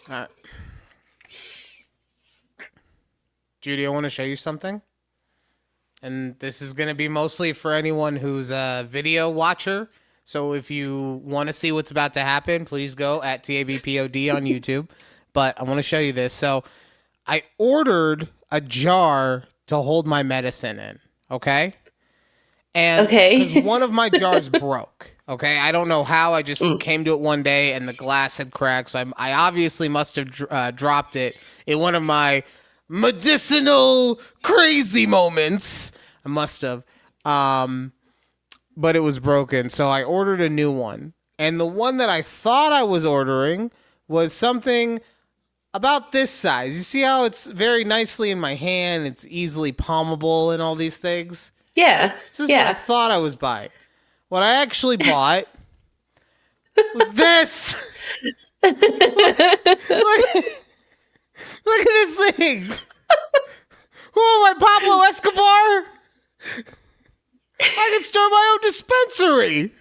Uh, Judy, I want to show you something. And this is going to be mostly for anyone who's a video watcher. So if you want to see what's about to happen, please go at TABPOD on YouTube. But I want to show you this. So I ordered a jar to hold my medicine in. Okay? And because one of my jars broke. Okay? I don't know how. I just came to it one day and the glass had cracked. So I obviously must have dropped it in one of my medicinal crazy moments. I must have. But it was broken. So I ordered a new one. And the one that I thought I was ordering was something about this size. You see how it's very nicely in my hand? It's easily palmable and all these things? Yeah. This is what I thought I was buying. What I actually bought was this. Look at this thing. Oh, my Pablo Escobar. I can start my own dispensary.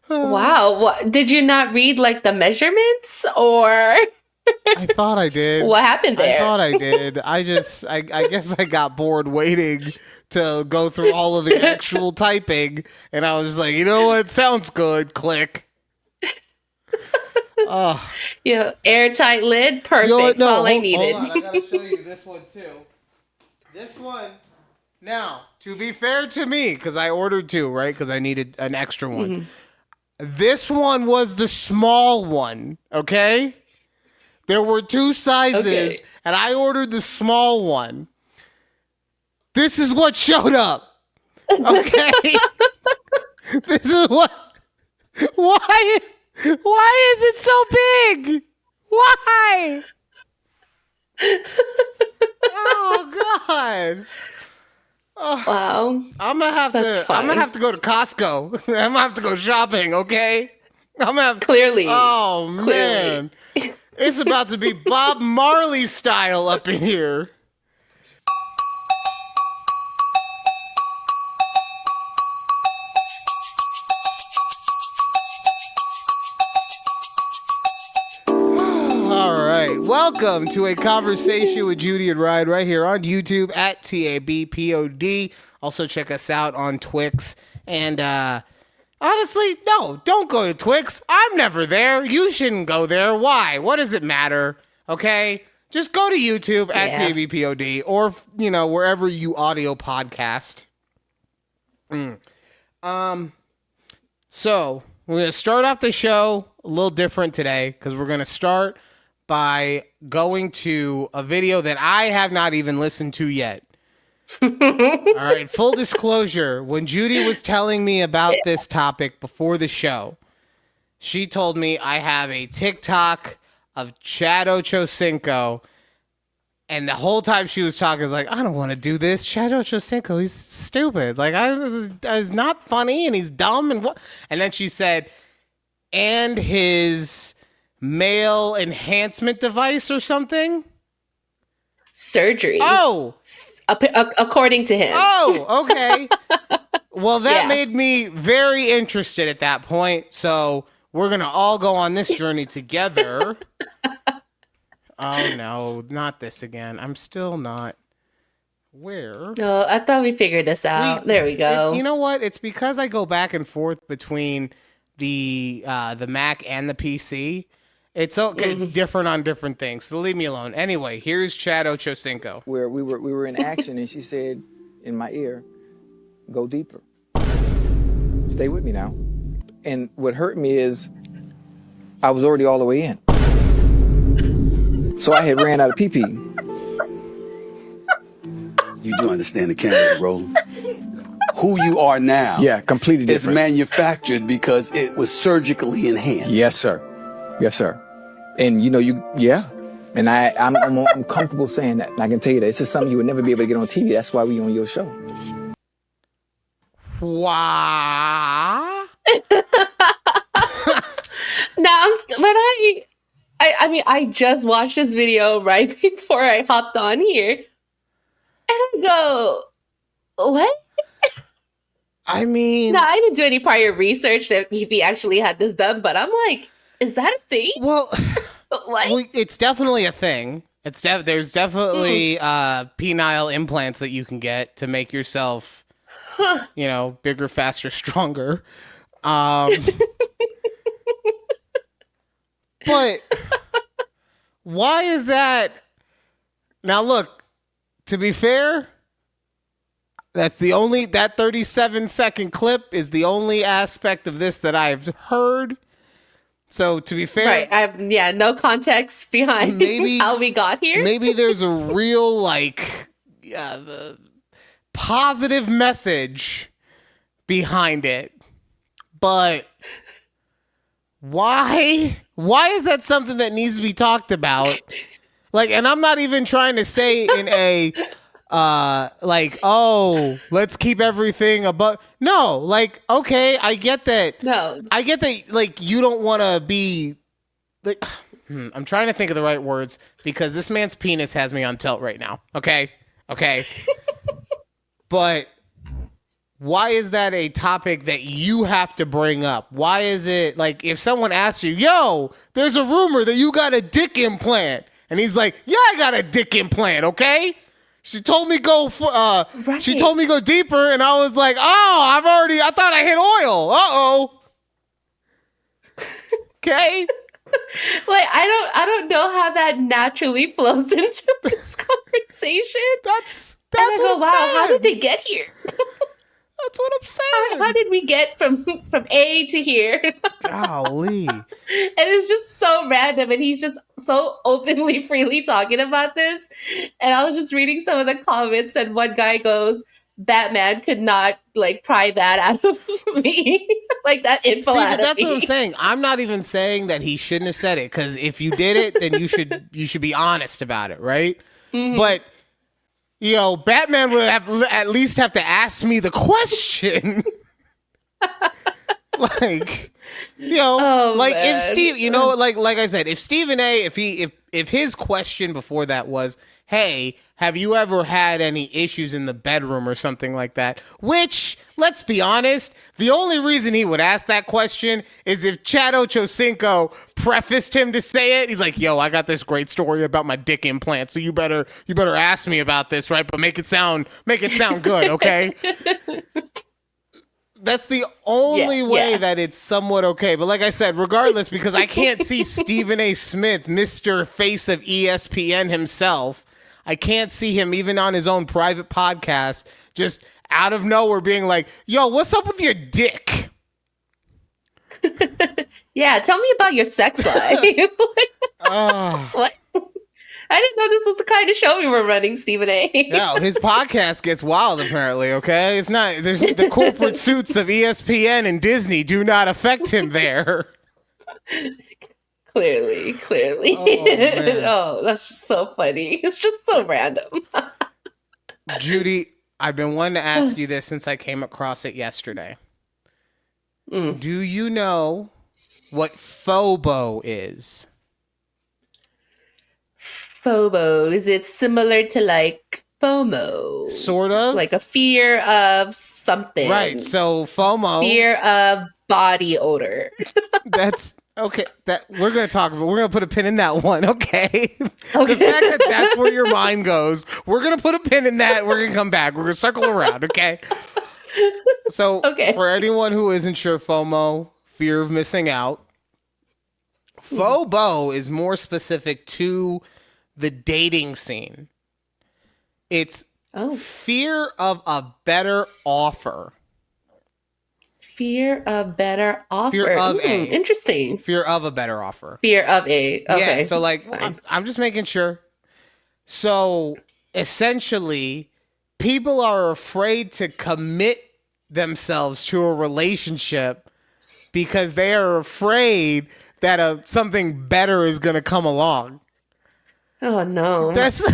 Wow. What, did you not read like the measurements or? I thought I did. What happened there? I thought I did. I guess I got bored waiting to go through all of the actual typing. And I was just like, you know what? Sounds good. Click. Oh. Yeah, airtight lid, perfect. You know what? No, all I needed. Hold on, I gotta show you this one too. This one. Now, to be fair to me, because I ordered two, right? Because I needed an extra one. Mm-hmm. This one was the small one. Okay. There were two sizes, and I ordered the small one. This is what showed up. Okay. This is what. Why is it so big? Why? Oh God! Oh, wow! I'm gonna have to go to Costco. I'm gonna have to go shopping. Okay? Clearly. Oh man, it's about to be Bob Marley style up in here. Welcome to a conversation with Judy and Ryan right here on YouTube at TABPOD. Also check us out on Twix. And honestly, no, don't go to Twix. I'm never there. You shouldn't go there. Why? What does it matter? Okay? Just go to YouTube at TABPOD or, you know, wherever you audio podcast. So we're going to start off the show a little different today because we're going to start by going to a video that I have not even listened to yet. All right, full disclosure. When Judy was telling me about this topic before the show, she told me I have a TikTok of Chad Ochocinco, and the whole time she was talking, I was like, I don't want to do this. Chad Ochocinco, he's stupid. Like, he's not funny, and he's dumb, and what? And then she said, and his male enhancement device or something? Surgery. Oh! According to him. Oh, okay. Well, that made me very interested at that point. So we're going to all go on this journey together. Oh, no, not this again. I'm still not. Where? No, I thought we figured this out. There we go. You know what? It's because I go back and forth between the Mac and the PC. It's okay. It's different on different things. So leave me alone. Anyway, here's Chad Ochocinco. Where we were in action, and she said in my ear, "Go deeper. Stay with me now." And what hurt me is I was already all the way in, so I had ran out of PP. You do understand the camera is rolling. Who you are now, completely different. Is manufactured because it was surgically enhanced. Yes, sir. Yes, sir. And you know, and I'm comfortable saying that. And I can tell you that this is something you would never be able to get on TV. That's why we on your show. Wow. Now, when I mean, I just watched this video right before I hopped on here, and I go, what? I mean, no, I didn't do any prior research that if he actually had this done, but I'm like, Is that a thing? Well, What? it's definitely a thing. There's definitely penile implants that you can get to make yourself, bigger, faster, stronger. But why is that? Now, look, to be fair, that 37-second clip is the only aspect of this that I've heard. So to be fair, Right. I have no context behind how we got here. Maybe there's a real positive message behind it. But why is that something that needs to be talked about? And I'm not even trying to say in a let's keep everything above. No, okay, I get that. No. I get that, you don't want to be, I'm trying to think of the right words because this man's penis has me on tilt right now. Okay. But why is that a topic that you have to bring up? Why is it, if someone asks you, yo, there's a rumor that you got a dick implant. And he's like, yeah, I got a dick implant, okay? She told me she told me go deeper, and I was like, I thought I hit oil. Uh-oh. Okay. I don't know how that naturally flows into this conversation. That's and I what go, I'm wow, saying. how did they get here? That's what I'm saying. How did we get from A to here? Golly. And it's just so random, and he's just so openly, freely talking about this. And I was just reading some of the comments, and one guy goes, Batman could not pry that out of me. That info out of that's me. what I'm saying. I'm not even saying that he shouldn't have said it, because if you did it, then you should be honest about it, right? Mm-hmm. But Batman would at least have to ask me the question. If Steve, like I said, if Stephen A, if his question before that was, hey, have you ever had any issues in the bedroom or something like that? Which, let's be honest, the only reason he would ask that question is if Chad Ochocinco prefaced him to say it. He's like, yo, I got this great story about my dick implant, so you better ask me about this, right? But make it sound good, okay? That's the only way that it's somewhat okay. But like I said, regardless, because I can't see Stephen A. Smith, Mr. Face of ESPN himself, I can't see him even on his own private podcast just out of nowhere being like, yo, what's up with your dick? Yeah, tell me about your sex life. What? I didn't know this was the kind of show we were running, Stephen A. No, his podcast gets wild, apparently, okay? It's not, there's the corporate suits of ESPN and Disney do not affect him there. Clearly. Oh, that's just so funny. It's just so random. Judy, I've been wanting to ask you this since I came across it yesterday. Do you know what FOBO is? FOBO, is it similar to FOMO? Sort of. Like a fear of something. Right, so FOMO. Fear of body odor. That's okay. That we're gonna talk about. We're gonna put a pin in that one. Okay. The Okay. fact that that's where your mind goes. We're gonna put a pin in that. We're gonna come back. We're gonna circle around. Okay. So for anyone who isn't sure, FOMO, fear of missing out. FOBO is more specific to the dating scene. It's fear of a better offer. Fear of better offer. Fear of a. Interesting. Fear of a better offer. Fear of a. Okay. Yeah, so I'm just making sure. So essentially, people are afraid to commit themselves to a relationship because they are afraid that something better is going to come along. Oh no. That's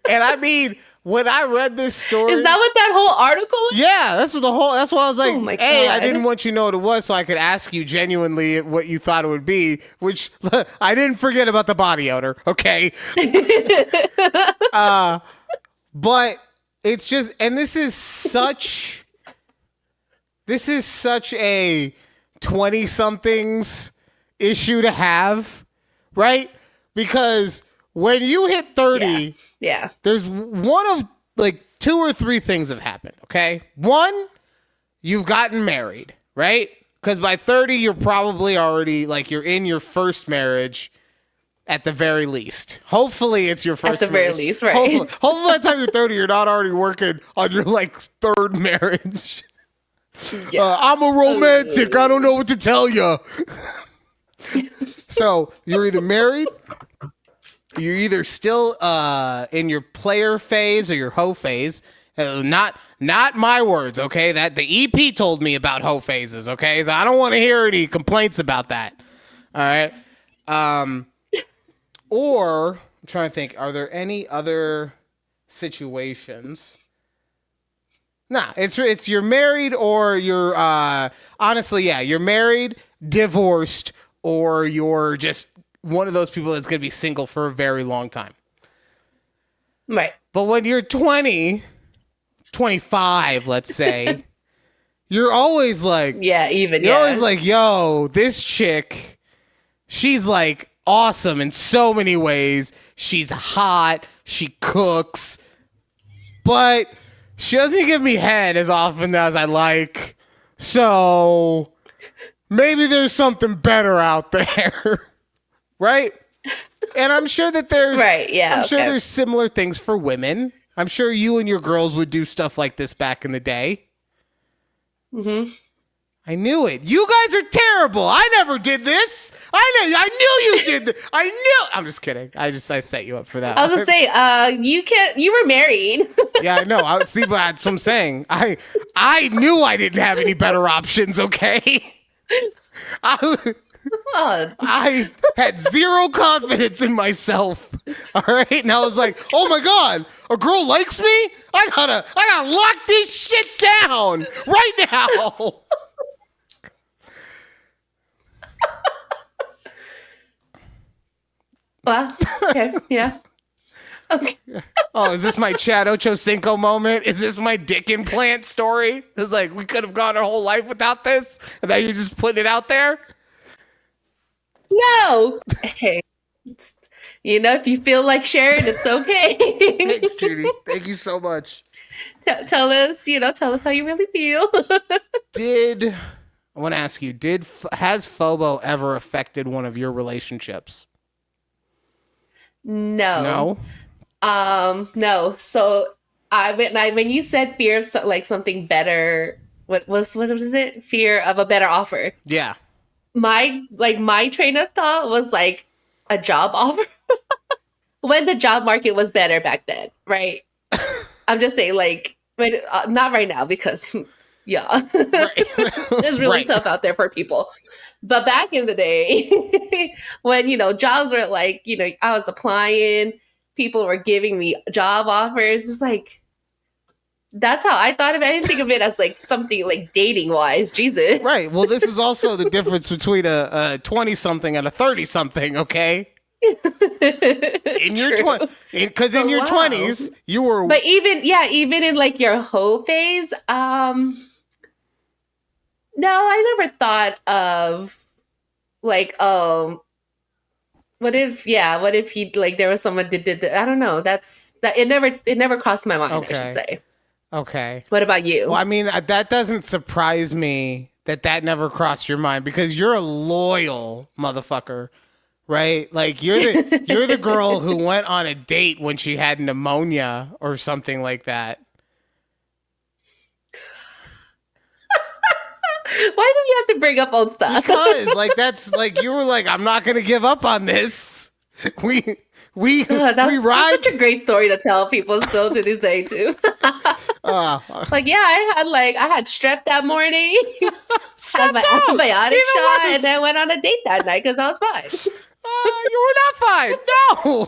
and I mean, when I read this story, is that what that whole article is? Yeah, that's why I was like, Oh my hey, God. I didn't want you to know what it was so I could ask you genuinely what you thought it would be, which I didn't forget about the body odor, okay? But it's just, and this is such a 20-somethings issue to have, right? Because when you hit 30, Yeah. there's one of like 2 or 3 things have happened, okay? One, you've gotten married, right? Because by 30, you're probably already, like, you're in your first marriage at the very least. Hopefully, it's your first At the very marriage. least, right. Hopefully by the time you're 30, you're not already working on your, like, 3rd marriage. Yeah. I'm a romantic. I don't know what to tell you. So, you're either married, you're either still in your player phase or your hoe phase. Not my words, okay? That the EP told me about hoe phases, okay? So I don't want to hear any complaints about that. All right. Or I'm trying to think, are there any other situations? Nah, it's you're married or you're honestly, yeah, you're married, divorced, or you're just one of those people that's gonna be single for a very long time. Right. But when you're 20, 25, let's say, you're always like, Yeah, even you're yeah. always like, yo, this chick, she's like awesome in so many ways. She's hot, she cooks, but she doesn't give me head as often as I like. So maybe there's something better out there. Right? And I'm sure that there's Right, yeah. I'm sure okay. there's similar things for women. I'm sure you and your girls would do stuff like this back in the day. Mm-hmm. I knew it. You guys are terrible. I never did this. I knew you did this. I knew. I'm just kidding. I set you up for that. I was gonna say, you were married. Yeah, I know. See, but that's what I'm saying. I knew I didn't have any better options. Okay. I had zero confidence in myself. All right. And I was like, oh my God, a girl likes me? I gotta lock this shit down right now. Well, okay, yeah. Okay. Oh, is this my Chad Ochocinco moment? Is this my dick implant story? It's like we could have gone our whole life without this, and now you're just putting it out there? No. Hey, if you feel like sharing, it's okay. Thanks, Judy. Thank you so much. Tell us, tell us how you really feel. I want to ask you, has FOBO ever affected one of your relationships? No. No. So when you said fear of something better, what was it? Fear of a better offer. Yeah. My train of thought was like a job offer when the job market was better back then, right? I'm just saying, like, when not right now because yeah, Right. it's really Right. tough out there for people. But back in the day, when jobs were like, I was applying, people were giving me job offers. It's like that's how I thought of it. I didn't think of it as like something like dating wise. Jesus. Right. Well, this is also the difference between a 20-something and a 30-something, okay? In your True. because in your Wow. 20s, you were But even in like your hoe phase, no, I never thought of like, what if he like there was someone that did that? I don't know. It never crossed my mind, I Okay. should say. okay. What about you? Well, I mean, that doesn't surprise me that never crossed your mind because you're a loyal motherfucker, right? Like you're the girl who went on a date when she had pneumonia or something like that. Why do you have to bring up old stuff? Because like that's like you were like, I'm not gonna give up on this. We ride. That's such a great story to tell people still to this day too. Like, yeah, I had strep that morning, had my antibiotic shot, and then went on a date that night because I was fine. You were not fine. No,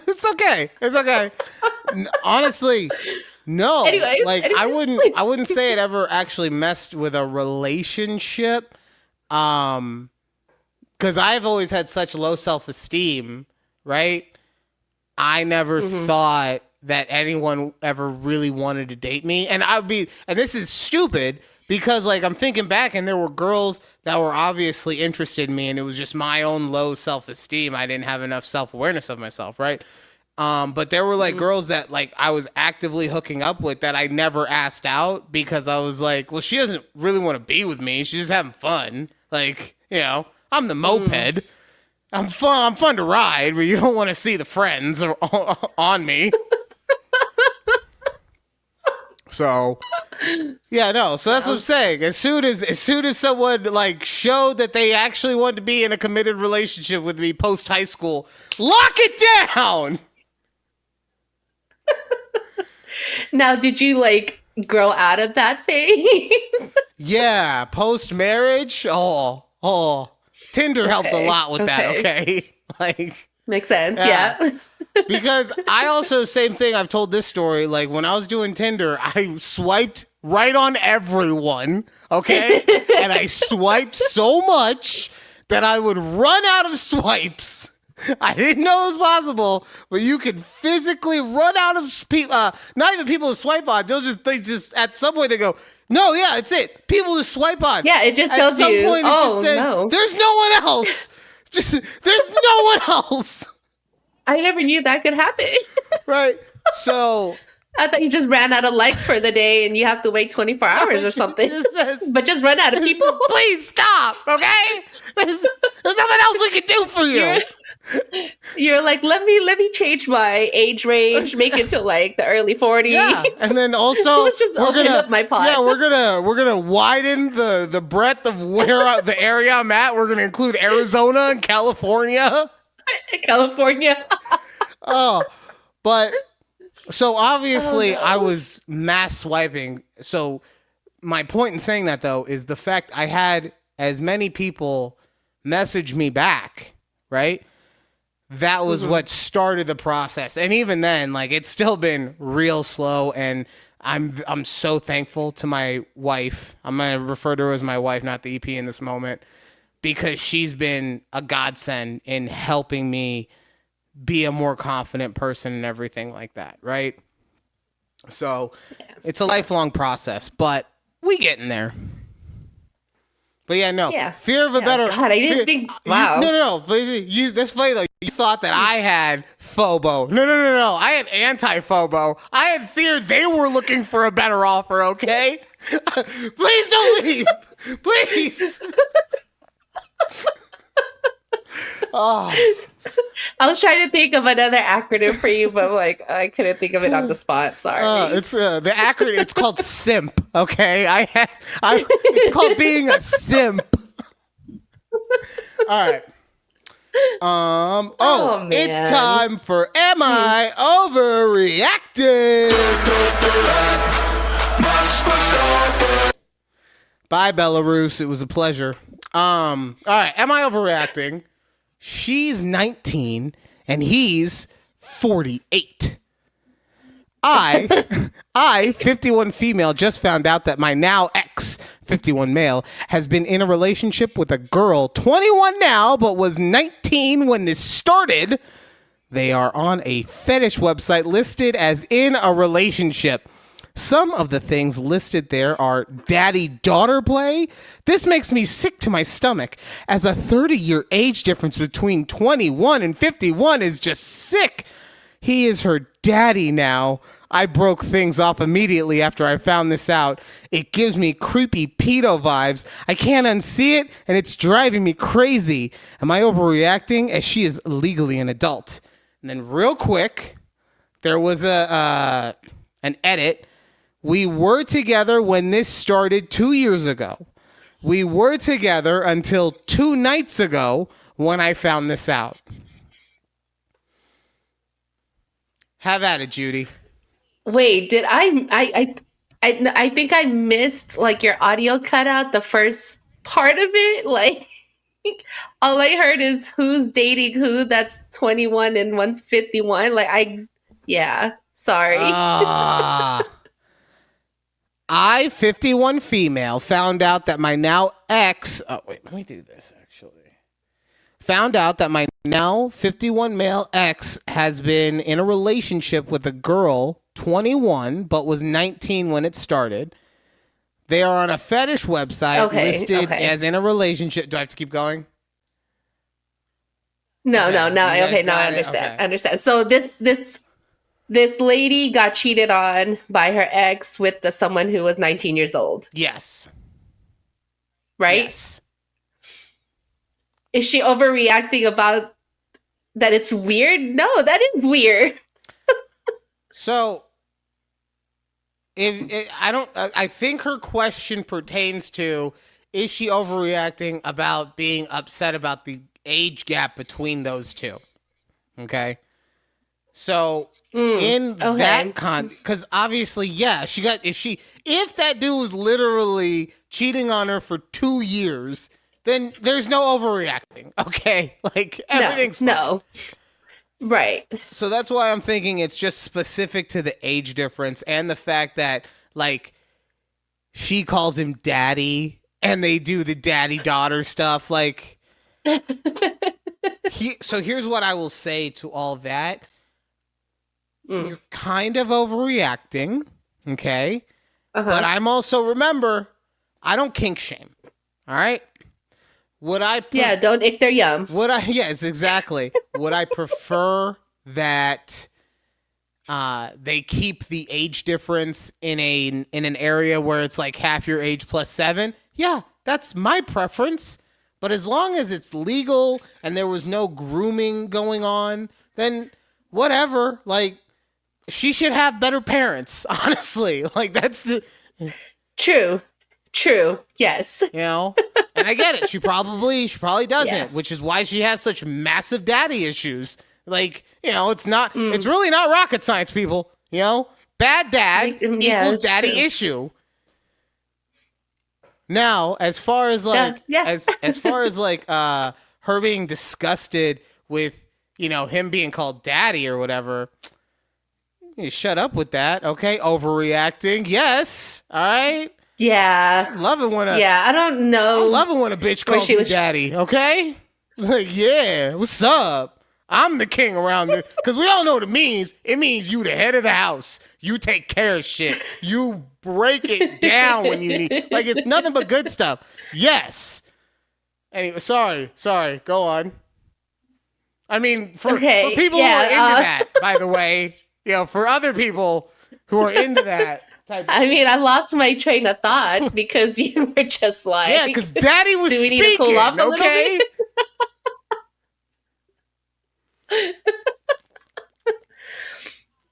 it's okay. It's okay. Honestly, no. Anyways, I wouldn't say it ever actually messed with a relationship. Because I've always had such low self-esteem, right? I never thought that anyone ever really wanted to date me. And and this is stupid, Because like I'm thinking back and there were girls that were obviously interested in me and it was just my own low self-esteem. I didn't have enough self-awareness of myself, right? But there were like girls that like I was actively hooking up with that I never asked out because I was like, well, she doesn't really want to be with me. She's just having fun. Like, you know, I'm the moped. I'm fun to ride, but you don't want to see the friends on me. So, yeah, no. So that's what I'm saying. As soon as someone like showed that they actually wanted to be in a committed relationship with me post high school, lock it down. Now, did you like grow out of that phase? Yeah, post marriage. Oh, Tinder helped a lot with that. Okay, like makes sense. Yeah. Because I also, same thing, I've told this story, like when I was doing Tinder, I swiped right on everyone, okay? And I swiped so much that I would run out of swipes. I didn't know it was possible, but you could physically run out of not even people to swipe on. They just at some point they go, no, yeah, it's it. People to swipe on. Yeah, it just at tells some you, point, it just says, no. There's no one else. There's no one else. I never knew that could happen. Right. So I thought you just ran out of likes for the day and you have to wait 24 hours or something. But just run out of people. Please stop, okay? There's nothing else we can do for you. You're like, let me change my age range, make it to like the early 40s. Yeah, and then also let's just open up my pod. Yeah, we're gonna widen the breadth of where the area I'm at. We're gonna include Arizona and California. California. Oh, but so obviously I was mass swiping. So my point in saying that though is the fact I had as many people message me back, right? That was what started the process. And even then, like it's still been real slow and I'm so thankful to my wife. I'm going to refer to her as my wife, not the EP in this moment, because she's been a godsend in helping me be a more confident person and everything like that, right? So it's a lifelong process, but we getting there. But yeah, no. Yeah. Fear of a better. God, I didn't think. Wow. No. But that's funny though. You thought that I had FOBO. No. I had anti-FOBO. I had fear they were looking for a better offer. Okay. Please don't leave. Please. Oh. I was trying to think of another acronym for you, but like I couldn't think of it on the spot. Sorry. It's the acronym. It's called SIMP. Okay, it's called being a simp. All right. Man. It's time for Am I Overreacting? Bye, Belarus. It was a pleasure. All right. Am I overreacting? She's 19 and he's 48. I, 51 female, just found out that my now ex, 51 male, has been in a relationship with a girl, 21 now, but was 19 when this started. They are on a fetish website listed as in a relationship. Some of the things listed there are daddy-daughter play. This makes me sick to my stomach, as a 30-year age difference between 21 and 51 is just sick. He is her daddy now. I broke things off immediately after I found this out. It gives me creepy pedo vibes. I can't unsee it, and it's driving me crazy. Am I overreacting, as she is legally an adult? And then real quick, there was an edit. We were together when this started 2 years ago. We were together until 2 nights ago when I found this out. Have at it, Judy. Wait, did I think I missed like your audio cut out the first part of it. Like all I heard is who's dating who that's 21 and one's 51. Sorry. I, 51 female, found out that my now ex... Oh, wait, let me do this, actually. Found out that my now 51 male ex has been in a relationship with a girl, 21, but was 19 when it started. They are on a fetish website listed as in a relationship. Do I have to keep going? No, Okay, no, no. you guys Okay, now got I it? understand. Okay. I understand. So this lady got cheated on by her ex with someone who was 19 years old, Yes. right? Yes. Is she overreacting about that it's weird? No, that is weird. So, I think her question pertains to, is she overreacting about being upset about the age gap between those two? Okay. So in that because obviously, yeah, if that dude was literally cheating on her for 2 years, then there's no overreacting. Okay. Like everything's fine. No. Right. So that's why I'm thinking it's just specific to the age difference and the fact that, like, she calls him daddy and they do the daddy-daughter stuff. Like, so here's what I will say to all that. You're kind of overreacting, okay? But I'm also, remember, I don't kink shame, all right? Don't ick their yum. Yes, exactly. Would I prefer that they keep the age difference in an area where it's like half your age plus 7? Yeah, that's my preference. But as long as it's legal and there was no grooming going on, then whatever. Like, she should have better parents, honestly. Like, that's the... True. Yes. You know? And I get it. She probably doesn't, which is why she has such massive daddy issues. Like, you know, it's really not rocket science, people. You know? Bad dad equals daddy issue. Now, as far as like as far as like her being disgusted with, you know, him being called daddy or whatever, you shut up with that, okay? Overreacting. Yes. All right. Yeah. I love it when I don't know. I love it when a bitch calls me daddy, okay? It's like, yeah, what's up? I'm the king around there. Because we all know what it means. It means you the head of the house. You take care of shit. You break it down when you need. Like, it's nothing but good stuff. Yes. Anyway, sorry. Go on. I mean, for people who are into that, by the way, you know, for other people who are into that type of I lost my train of thought because you were just like... Yeah, because daddy was do we speaking, need to cool off a little okay? bit?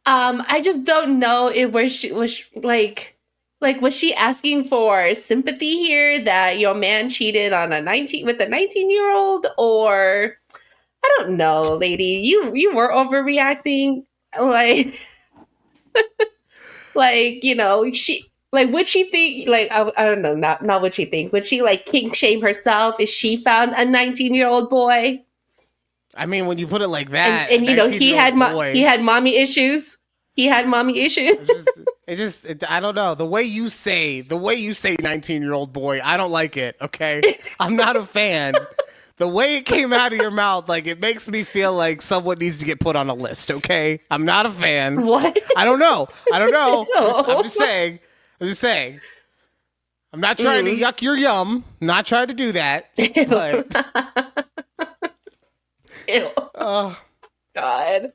I just don't know if she was was she asking for sympathy here that your man cheated on a 19-year-old, or I don't know, lady, you were overreacting, like like, you know, would she think, like, I don't know, not what she think, would she like kink shame herself if she found a 19-year-old boy? I mean, when you put it like that, and you know, he had mommy issues. He had mommy issues. I don't know. The way you say 19-year-old boy, I don't like it, okay? I'm not a fan. The way it came out of your mouth, like, it makes me feel like someone needs to get put on a list, okay? I'm not a fan. What? I don't know. No. I'm just saying. I'm not trying to yuck your yum. Not trying to do that. But... Ew. Oh, God.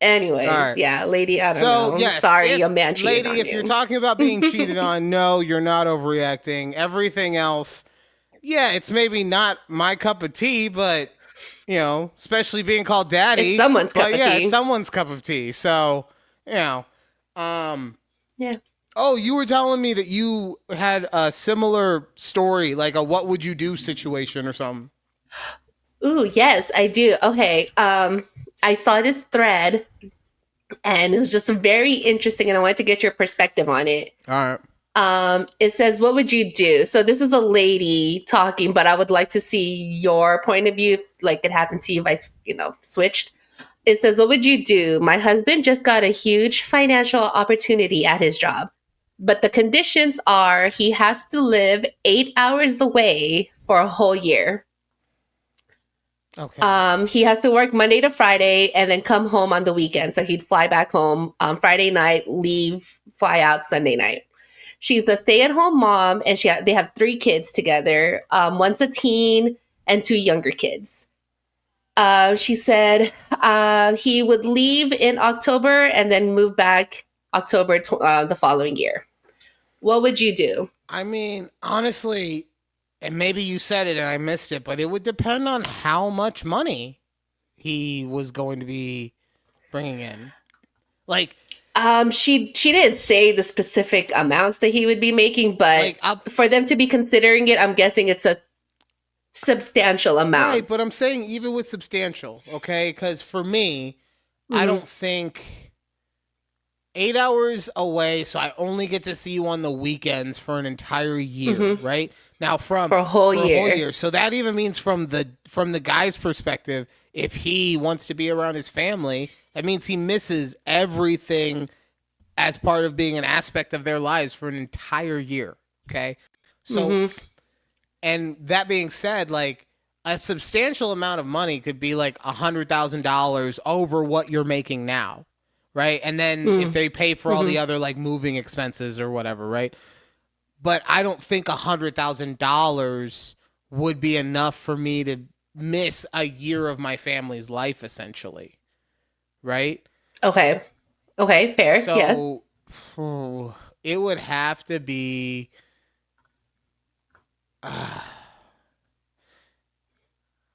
Anyways, right. Yeah, lady, I don't know. Yes, sorry, your man cheated lady, on if you. you're talking about being cheated on, no, you're not overreacting. Everything else, yeah, it's maybe not my cup of tea, but, you know, especially being called daddy. It's someone's cup of tea. It's someone's cup of tea. So, you know. Yeah. Oh, you were telling me that you had a similar story, like a what would you do situation or something. Ooh, yes, I do. Okay. I saw this thread and it was just very interesting and I wanted to get your perspective on it. All right. It says, what would you do? So this is a lady talking, but I would like to see your point of view, like it happened to you if I, switched. It says, what would you do? My husband just got a huge financial opportunity at his job, but the conditions are he has to live 8 hours away for a whole year. Okay. He has to work Monday to Friday and then come home on the weekend. So he'd fly back home Friday night, leave, fly out Sunday night. She's a stay-at-home mom, and they have 3 kids together. One's a teen and 2 younger kids. She said he would leave in October and then move back October the following year. What would you do? I mean, honestly, and maybe you said it and I missed it, but it would depend on how much money he was going to be bringing in. Like, she didn't say the specific amounts that he would be making, but for them to be considering it, I'm guessing it's a substantial amount. Right, but I'm saying even with substantial, okay? Because for me, I don't think 8 hours away, so I only get to see you on the weekends for an entire year, right? Now for a whole year. So that even means from the guy's perspective, if he wants to be around his family, that means he misses everything as part of being an aspect of their lives for an entire year, okay? So, and that being said, like, a substantial amount of money could be like $100,000 over what you're making now, right? And then if they pay for all the other like moving expenses or whatever, right? But I don't think $100,000 would be enough for me to miss a year of my family's life, essentially, right? Okay, fair. So, yes. It would have to be.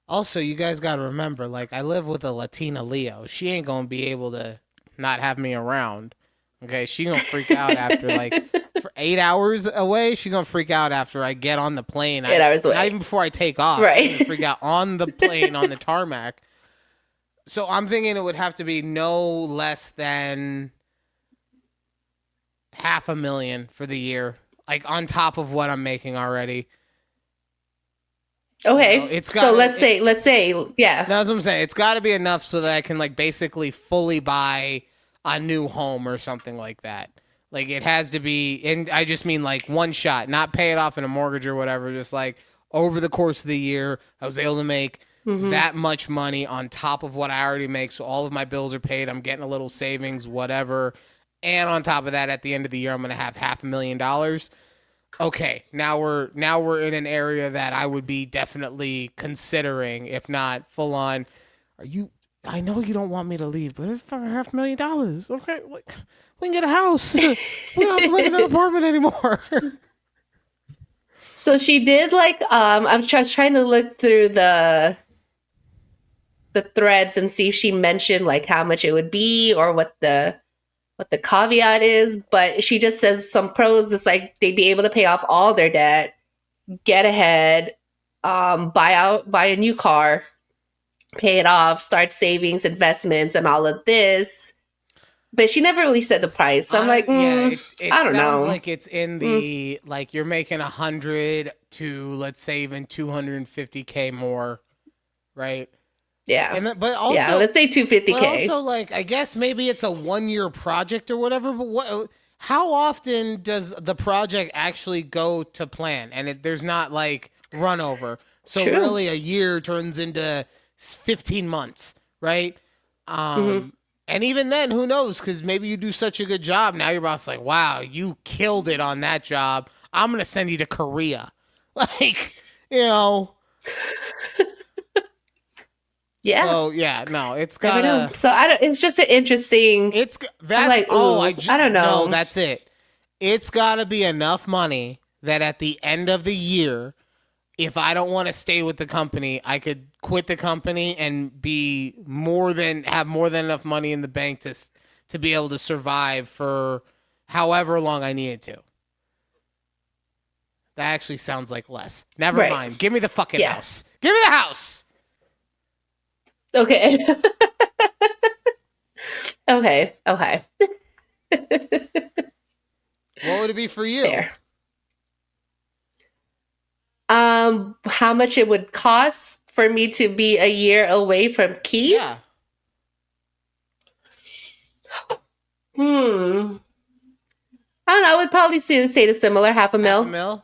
Also, you guys got to remember, like, I live with a Latina Leo. She ain't gonna be able to not have me around. Okay, she gonna freak out after like for 8 hours away. She gonna freak out after I get on the plane. 8 hours away, not even before I take off. Right, she's gonna freak out on the plane on the tarmac. So I'm thinking it would have to be no less than $500,000 for the year, like on top of what I'm making already. Okay, you know, so let's say, yeah. That's what I'm saying. It's got to be enough so that I can like basically fully buy a new home or something like that. Like it has to be, and I just mean like one shot, not pay it off in a mortgage or whatever. Just like over the course of the year, I was able to make that much money on top of what I already make. So all of my bills are paid. I'm getting a little savings, whatever. And on top of that, at the end of the year, I'm going to have $500,000. Okay, now we're in an area that I would be definitely considering, if not full on. I know you don't want me to leave, but it's for $500,000. Okay, like, we can get a house. We don't have to live in an apartment anymore. So she did like I'm just trying to look through the threads and see if she mentioned like how much it would be or what the caveat is, but she just says some pros is like they'd be able to pay off all their debt, get ahead, buy a new car, pay it off, start savings, investments, and all of this. But she never really said the price. So I'm like, it I don't know. Sounds like it's in the like you're making 100 to let's say even 250K more, right? Yeah. But also, yeah, let's say 250K. But also, like, I guess maybe it's a 1-year project or whatever. But how often does the project actually go to plan? And there's not like run over. So really, a year turns into 15 months, right? And even then, who knows? Because maybe you do such a good job. Now your boss is like, wow, you killed it on that job. I'm gonna send you to Korea, like, you know. Yeah. So yeah, no, it's gotta. So it's just an interesting. That's like, I don't know. No, that's it. It's gotta be enough money that at the end of the year, if I don't want to stay with the company, I could quit the company and have more than enough money in the bank to be able to survive for however long I needed to. That actually sounds like less. Never mind. Give me the fucking house. Give me the house. Okay. Okay. What would it be for you? Fair. How much it would cost for me to be a year away from Keith? Yeah. I don't know. I would probably say the similar $500,000. $500,000?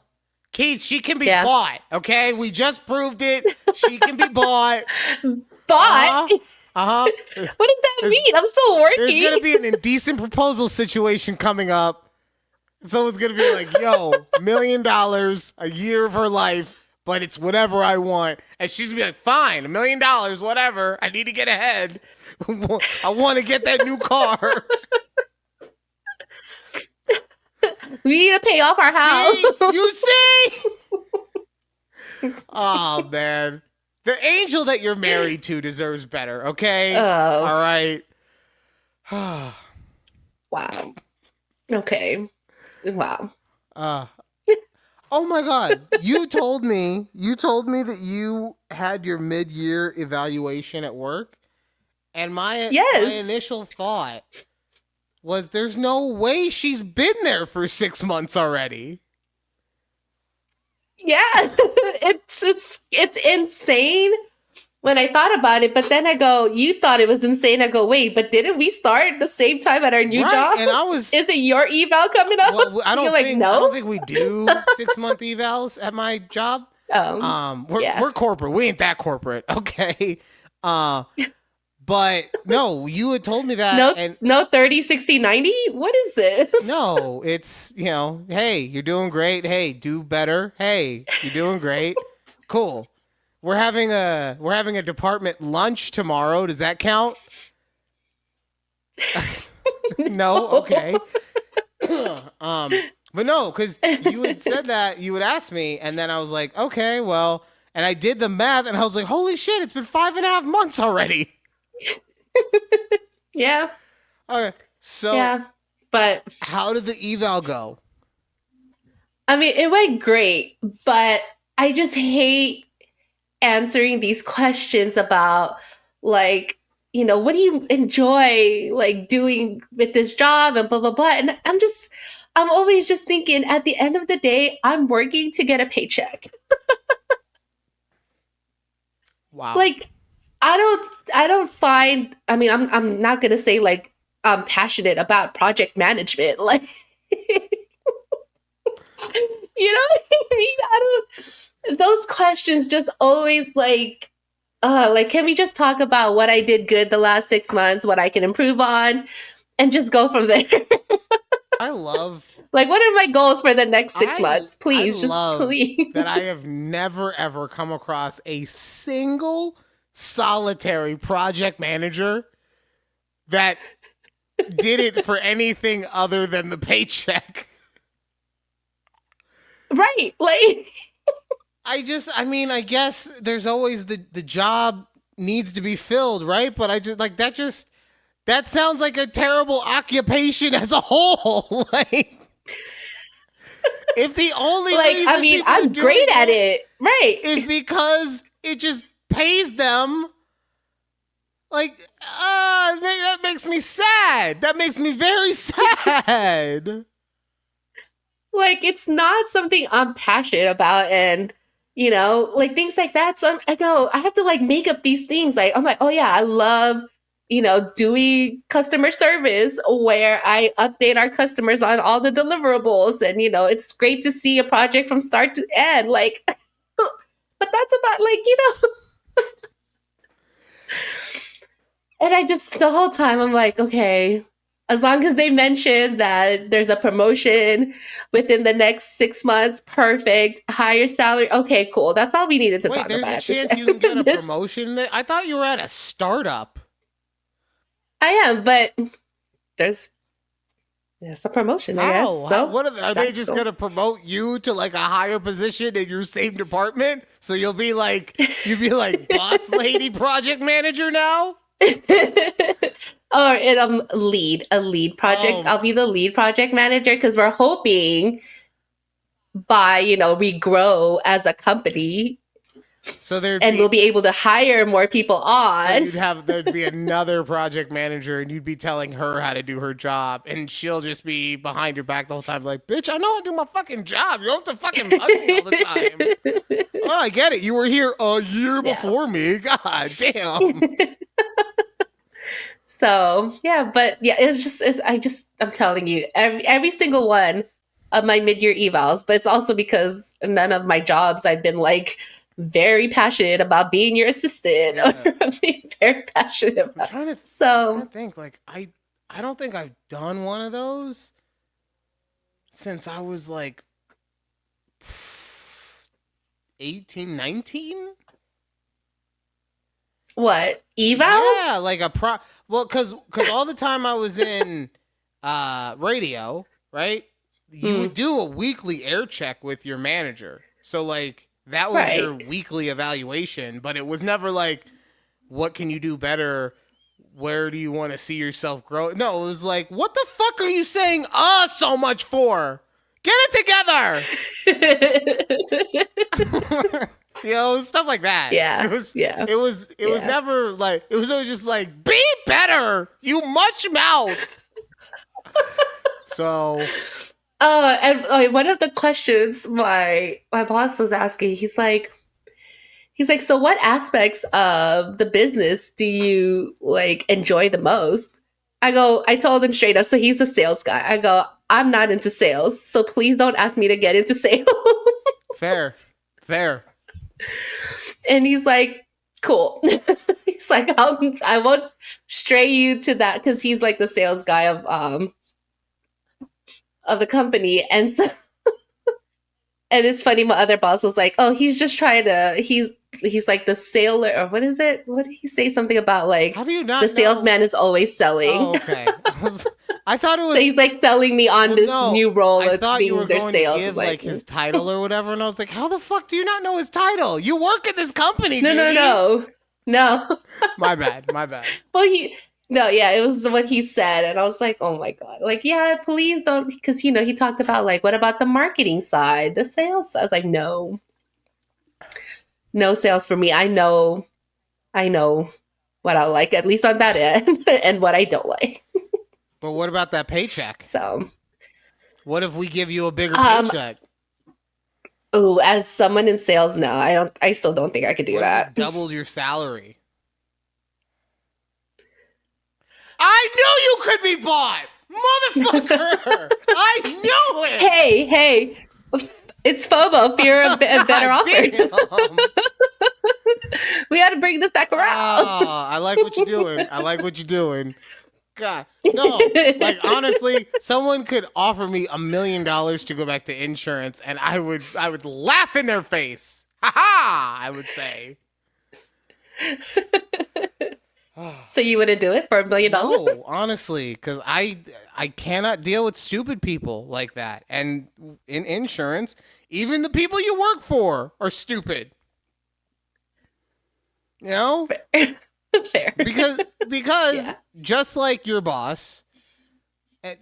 Keith, she can be bought. Okay, we just proved it. She can be bought. Bought? What does that mean? I'm still working. There's gonna be an indecent proposal situation coming up. Someone's gonna be like, yo, $1 million a year of her life, but it's whatever I want. And she's gonna be like, fine, $1 million, whatever. I need to get ahead. I want to get that new car. We need to pay off our house. See? You see? Oh, man. The angel that you're married to deserves better, okay? Oh. All right. Wow. Okay. Wow. Oh my God. You told me that you had your mid-year evaluation at work. And my initial thought was there's no way she's been there for 6 months already. Yeah. It's insane when I thought about it, but then I go, you thought it was insane. I go, wait, but didn't we start the same time at our new job? And I was, is it your eval coming up? well, I don't You're think, like, no? I don't think we do 6-month evals at my job. We're corporate. We ain't that corporate. Okay. But no, you had told me that. No 30, 60, 90? What is this? No, it's, hey, you're doing great. Hey, do better. Hey, you're doing great. Cool. We're having a department lunch tomorrow. Does that count? No? Okay. But no, because you had said that, you would ask me, and then I was like, okay, well, and I did the math, and I was like, holy shit, it's been 5.5 months already. Yeah. Okay, so yeah, but how did the eval go? I mean, it went great, but I just hate answering these questions about like, what do you enjoy like doing with this job and blah, blah, blah. And I'm always just thinking at the end of the day, I'm working to get a paycheck. Wow. Like, I don't find, I mean, I'm not going to say like I'm passionate about project management. Like, you know what I mean? Those questions just always like, can we just talk about what I did good the last 6 months, what I can improve on, and just go from there? I love like, what are my goals for the next 6 months? Please, please. That I have never ever come across a single solitary project manager that did it for anything other than the paycheck. Right. Like, I guess there's always the job needs to be filled, right? But that sounds like a terrible occupation as a whole. Like, if the only reason I'm great at it, right? Is because it just pays them. Like, that makes me sad. That makes me very sad. Like, it's not something I'm passionate about, and like things like that. So I have to like make up these things. Like, I'm like, oh yeah, I love doing customer service where I update our customers on all the deliverables, and it's great to see a project from start to end. Like, but that's about like and I just the whole time I'm like, okay. As long as they mention that there's a promotion within the next 6 months, perfect. Higher salary. Okay, cool. That's all we needed to talk about. There's a chance you can get a promotion? I thought you were at a startup. I am, but there's a promotion, I guess. So are they just going to promote you to like a higher position in your same department? So you'll be like boss lady project manager now? Or a lead project. I'll be the lead project manager because we're hoping by we grow as a company, we'll be able to hire more people on. So there'd be another project manager, and you'd be telling her how to do her job, and she'll just be behind your back the whole time, like, bitch, I know how to do my fucking job. You don't have to fucking bug me all the time. Oh, I get it. You were here a year before me. God damn. So yeah, but yeah, I'm telling you, every single one of my mid-year evals, but it's also because none of my jobs I've been like very passionate about being your assistant or being very passionate about. I'm trying to think, like, I don't think I've done one of those since I was like 18, 19. What? Evals? Yeah, like well, cause all the time I was in radio, right? You would do a weekly air check with your manager. So like that was your weekly evaluation, but it was never like, what can you do better? Where do you want to see yourself grow? No, it was like, what the fuck are you saying so much for? Get it together. Stuff like that. Yeah. It was never like, it was always just like, be better, you much mouth. So and one of the questions my boss was asking, he's like, so what aspects of the business do you like enjoy the most? I told him straight up, so he's a sales guy. I go, I'm not into sales, so please don't ask me to get into sales. Fair. And he's like, cool. He's like, I won't stray you to that, because he's like the sales guy of the company. And so, and it's funny, my other boss was like, oh, he's just trying to, he's like the sailor, or what is it? What did he say? Something about like, how do you not the salesman know? is always selling. Oh, okay. I thought it was. So he's like selling me on this new role I of thought being you were their going sales. to give like his title or whatever, and I was like, how the fuck do you not know his title? You work at this company, Judy. No. My bad. Well, it was what he said, and I was like, oh my god, like, yeah, please don't, because he talked about like, what about the marketing side, the sales side? I was like, no sales for me. I know what I like, at least on that end, and what I don't like. But what about that paycheck? So, what if we give you a bigger paycheck? Oh, as someone in sales, no, I still don't think I could do What that. if we doubled your salary? I knew you could be bought, motherfucker. I knew it. Hey, it's FOBO, fear of better offers. We got to bring this back around. I like what you're doing. God, no. Like, honestly, someone could offer me $1 million to go back to insurance, and I would laugh in their face. Ha ha! I would say. So you wouldn't do it for $1 million? No, honestly, because I cannot deal with stupid people like that. And in insurance, even the people you work for are stupid. You know? Fair. Because yeah. Just like your boss,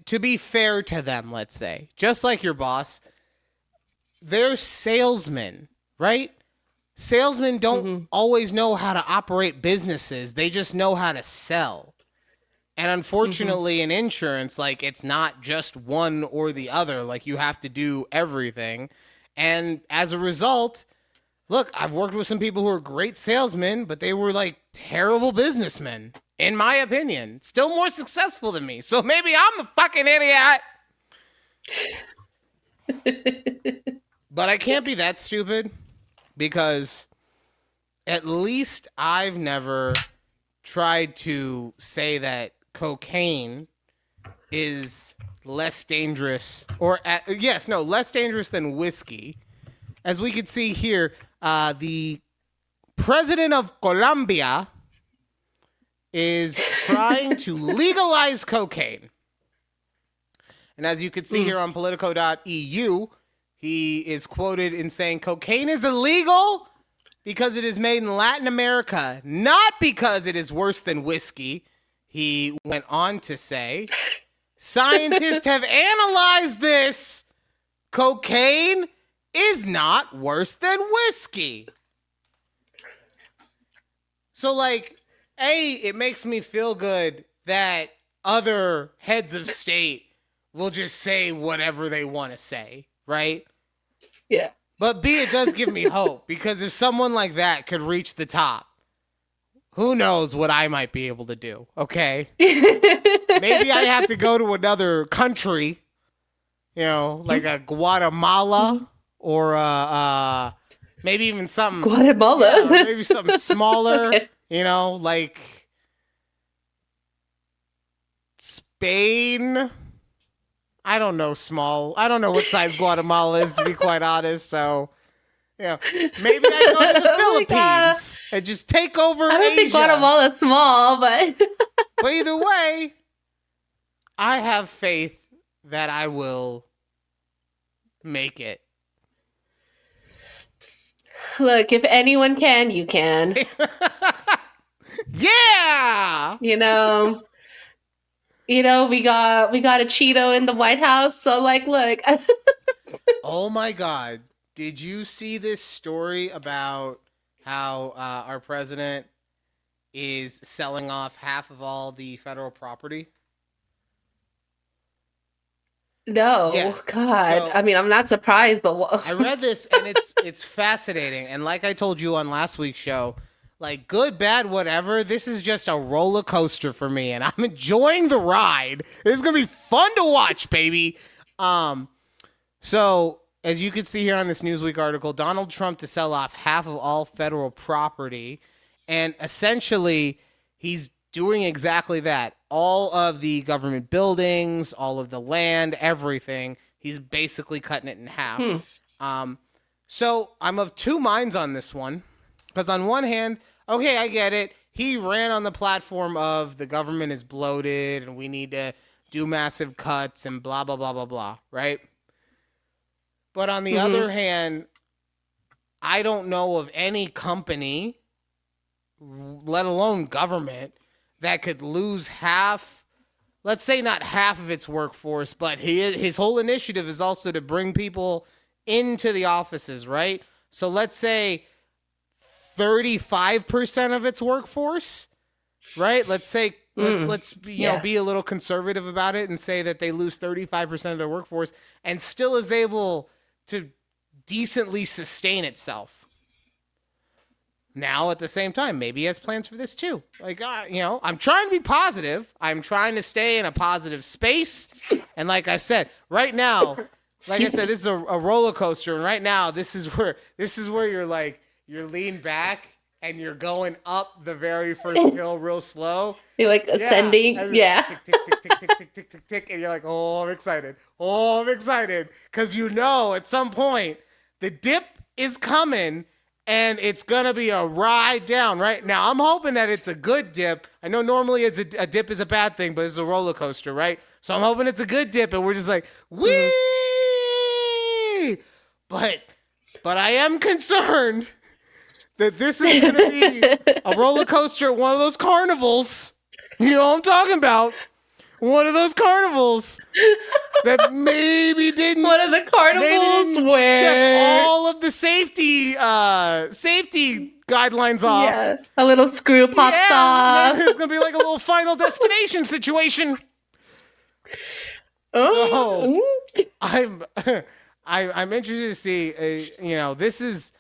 to be fair to them, let's say, just like your boss, they're salesmen, right? Salesmen don't always know how to operate businesses. They just know how to sell. And unfortunately, in insurance, like, it's not just one or the other. Like, you have to do everything. And as a result, look, I've worked with some people who are great salesmen, but they were like terrible businessmen, in my opinion. Still more successful than me. So maybe I'm the fucking idiot. But I can't be that stupid, because at least I've never tried to say that cocaine is less dangerous, or less dangerous than whiskey. As we can see here, the president of Colombia is trying to legalize cocaine. And as you can see here on Politico.eu, he is quoted in saying, cocaine is illegal because it is made in Latin America, not because it is worse than whiskey. He went on to say, scientists have analyzed this. Cocaine is not worse than whiskey. So, like, it makes me feel good that other heads of state will just say whatever they want to say, right? Yeah. But B, it does give me hope, because if someone like that could reach the top, who knows what I might be able to do, okay? Maybe I have to go to another country, like a Guatemala, or maybe even something. Guatemala? Yeah, maybe something smaller, Okay. Like Spain. I don't know I don't know what size Guatemala is, to be quite honest. So, maybe I go to the Philippines and just take over I don't Asia. think Guatemala's small, but But either way, I have faith that I will make it. look, if anyone can, you can. Yeah. We got a Cheeto in the White House, so like, look. Oh my God. Did you see this story about how our president is selling off half of all the federal property? No, Yeah. God. So- I mean, I'm not surprised, but I read this and it's fascinating. And like I told you on last week's show, like good, bad, whatever, this is just a roller coaster for me and I'm enjoying the ride. This is going to be fun to watch, baby. So as you can see here on this Newsweek article, Donald Trump to sell off half of all federal property. And essentially, he's doing exactly that. All of the government buildings, all of the land, everything, he's basically cutting it in half. So I'm of two minds on this one. Because on one hand, okay, I get it. He ran on the platform of the government is bloated and we need to do massive cuts and blah, blah, blah, blah, blah, right? But on the other hand, I don't know of any company, let alone government, that could lose half, let's say not half of its workforce, but his whole initiative is also to bring people into the offices, right? So let's say 35% of its workforce, right? Let's say let's be a little conservative about it and say that they lose 35% of their workforce and still is able to decently sustain itself. Now, at the same time, maybe he has plans for this too. Like, I'm trying to be positive. I'm trying to stay in a positive space. And like I said, right now, this is a roller coaster. And right now, this is where you're leaned back and you're going up the very first hill real slow. You're like ascending. Yeah. Tick, tick, tick, tick, tick, tick, tick, tick, tick. And you're like, oh, I'm excited. Oh, I'm excited. Because at some point, the dip is coming and it's going to be a ride down. Right now, I'm hoping that it's a good dip. I know normally a dip is a bad thing, but it's a roller coaster, right? So I'm hoping it's a good dip and we're just like, wee! But I am concerned that this is going to be a roller coaster at one of those carnivals. You know what I'm talking about? One of those carnivals that maybe didn't. One of the carnivals where check all of the safety guidelines off. Yeah, a little screw pops off. It's gonna be like a little Final Destination situation. Oh. So I'm interested to see. This is.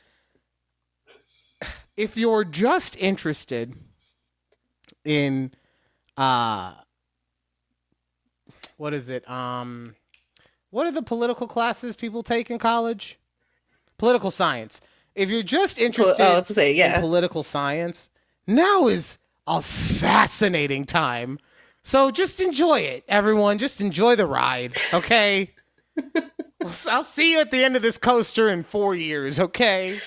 If you're just interested in, what is it? What are the political classes people take in college? Political science. If you're just interested in political science, now is a fascinating time. So just enjoy it, everyone. Just enjoy the ride, okay? I'll see you at the end of this coaster in 4 years, okay?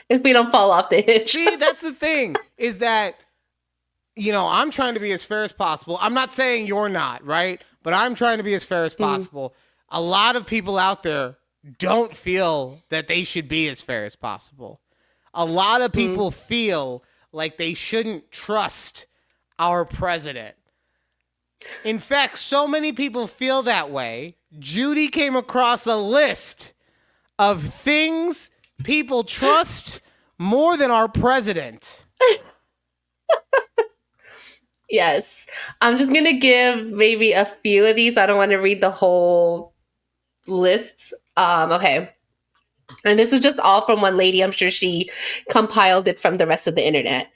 If we don't fall off the hitch. See, that's the thing, is that, I'm trying to be as fair as possible. I'm not saying you're not, right? But I'm trying to be as fair as possible. A lot of people out there don't feel that they should be as fair as possible. A lot of people feel like they shouldn't trust our president. In fact, so many people feel that way. Judy came across a list of things people trust more than our president. Yes. I'm just going to give maybe a few of these. I don't want to read the whole lists. Okay. And this is just all from one lady. I'm sure she compiled it from the rest of the internet.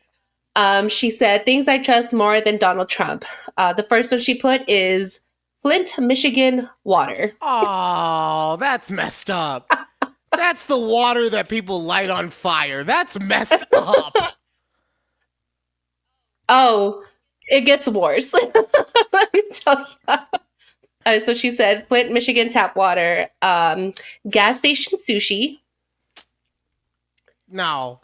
She said, things I trust more than Donald Trump. The first one she put is Flint, Michigan water. Oh, that's messed up. That's the water that people light on fire. That's messed up. Oh, It gets worse. Let me tell you. So she said Flint, Michigan tap water, gas station sushi. No.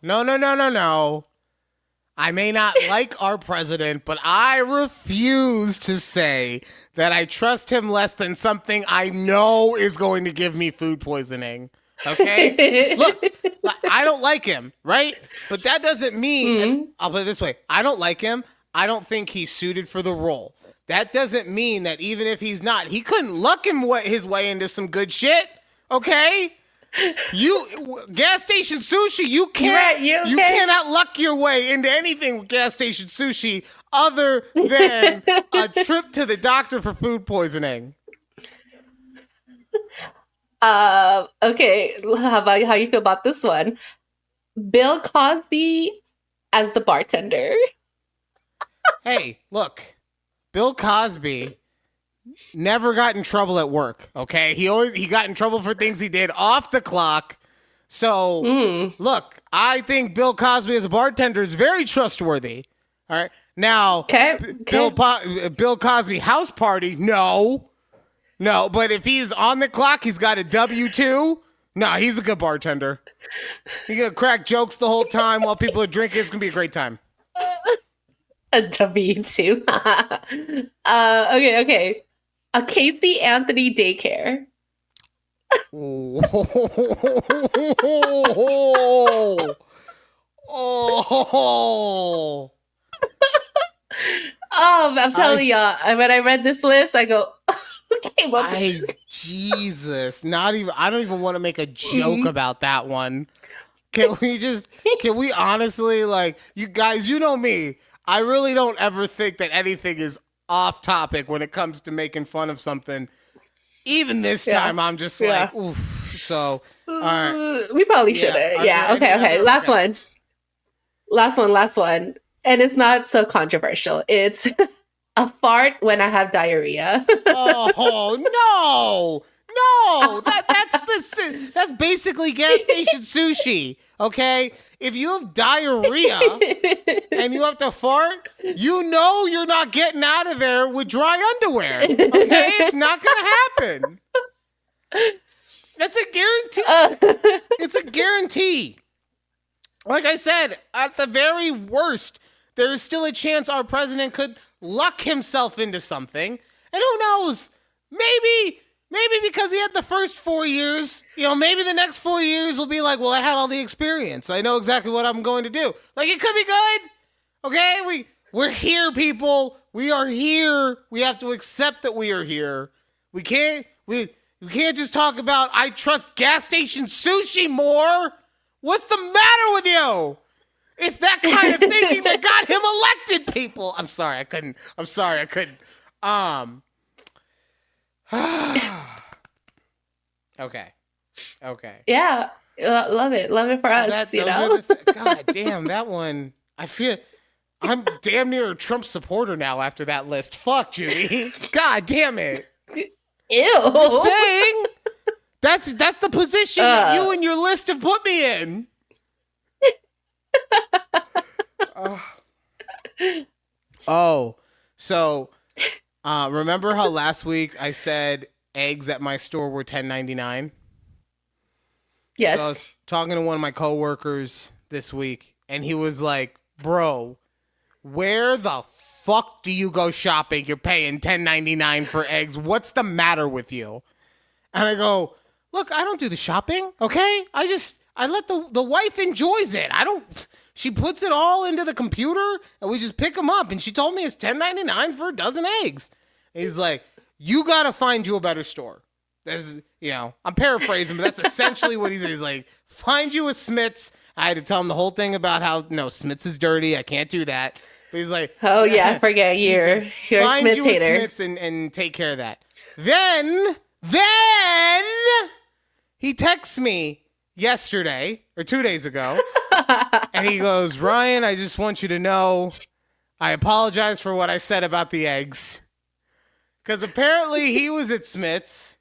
I may not like our president, but I refuse to say that I trust him less than something I know is going to give me food poisoning. Okay? Look, I don't like him, right? But that doesn't mean, and I'll put it this way, I don't like him. I don't think he's suited for the role. That doesn't mean that even if he's not, he couldn't luck his way into some good shit, okay? You gas station sushi, you can't you cannot luck your way into anything with gas station sushi other than a trip to the doctor for food poisoning. Okay, how you feel about this one? Bill Cosby as the bartender. Hey, look, Bill Cosby never got in trouble at work, okay? He got in trouble for things he did off the clock. So, look, I think Bill Cosby as a bartender is very trustworthy. All right. Now, Bill Cosby house party, no. But if he's on the clock, he's got a W-2. No, he's a good bartender. He's going to crack jokes the whole time while people are drinking. It's going to be a great time. A W-2. Okay. A Casey Anthony daycare. I'm telling y'all, when I read this list, I go, Jesus, I don't even want to make a joke about that one. Can we honestly, like, you guys, you know me, I really don't ever think that anything is off topic when it comes to making fun of something. Even this time, I'm just like, oof. So, all right. We probably shouldn't. Yeah. Okay. Last one. And it's not so controversial. It's a fart when I have diarrhea. Oh, no. That's basically gas station sushi. Okay. If you have diarrhea and you have to fart, you know you're not getting out of there with dry underwear. Okay? It's not going to happen. That's a guarantee. It's a guarantee. Like I said, at the very worst, there is still a chance our president could luck himself into something. And who knows? Maybe because he had the first 4 years, maybe the next 4 years will be like, well, I had all the experience. I know exactly what I'm going to do. Like, it could be good. Okay? We're here, people. We are here. We have to accept that we are here. We can't just talk about, I trust gas station sushi more. What's the matter with you? It's that kind of thinking that got him elected, people. I'm sorry, I couldn't. Okay. Yeah, love it for us. God damn, that one. I feel I'm damn near a Trump supporter now after that list. Fuck, Judy. God damn it. Ew. I'm just saying. That's the position that you and your list have put me in. So remember how last week I said eggs at my store were $10.99? Yes. So I was talking to one of my coworkers this week, and he was like, bro, where the fuck do you go shopping? You're paying $10.99 for eggs. What's the matter with you? And I go, look, I don't do the shopping, okay? I let the wife enjoys it. She puts it all into the computer, and we just pick them up. And she told me it's $10.99 for a dozen eggs. And he's like, you got to find you a better store. I'm paraphrasing, but that's essentially what he said. He's like, find you a Smith's. I had to tell him the whole thing about how, no, Smith's is dirty. I can't do that. But he's like, oh, yeah, I forget. You're a Smith's hater. Find you a Smith's and take care of that. Then he texts me yesterday or 2 days ago. And he goes, Ryan, I just want you to know I apologize for what I said about the eggs. Because apparently he was at Smith's